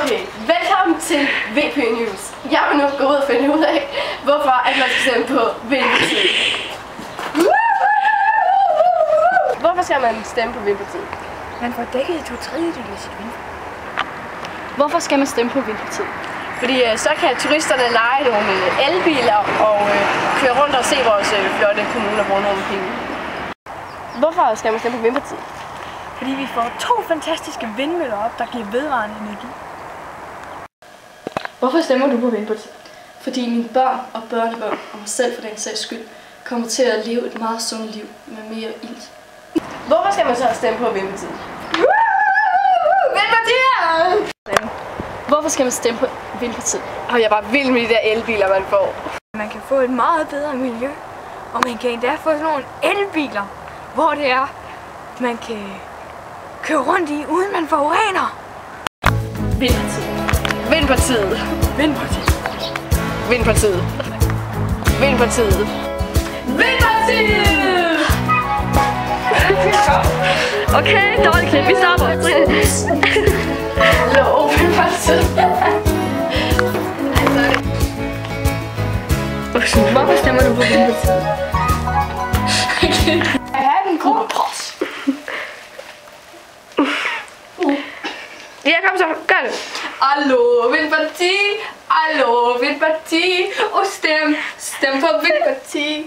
Okay, velkommen til VP News. Jeg vil nu gå ud og finde ud af, hvorfor at man skal stemme på Vinterpartiet. Hvorfor skal man stemme på Vinterpartiet? Man får dækket 2/3 af sit vind. Hvorfor skal man stemme på Vinterpartiet? Fordi så kan turisterne leje nogle elbiler og køre rundt og se vores flotte kommuner rundt omkring. Hvorfor skal man stemme på Vinterpartiet? Fordi vi får 2 fantastiske vindmøller op, der giver vedvarende energi. Hvorfor stemmer du på Vinterpartiet? Fordi mine børn og børnebørn, og mig selv for den sags skyld, kommer til at leve et meget sundt liv med mere ilt. Hvorfor skal man så stemme på Vinterpartiet? Vinterpartiet! Hvorfor skal man stemme på Vinterpartiet? Og jeg er bare vild med de der elbiler, man får. Man kan få et meget bedre miljø, og man kan endda få sådan nogle elbiler, hvor det er, man kan køre rundt i, uden man forurener. Vinterpartiet. Vinterpartiet. Vindpartiet. Vinterpartiet. Vinterpartiet. Vinterpartiet! Okay, dårligt klip. Vi stopper. Hallo, Vinterpartiet. Hvorfor stemmer du på Vinterpartiet? I have en god pros. Ja, kom så. Gør det. Hallo, Vinterpartiet. Hallo, Vinterpartiet. Og stem på Vinterpartiet.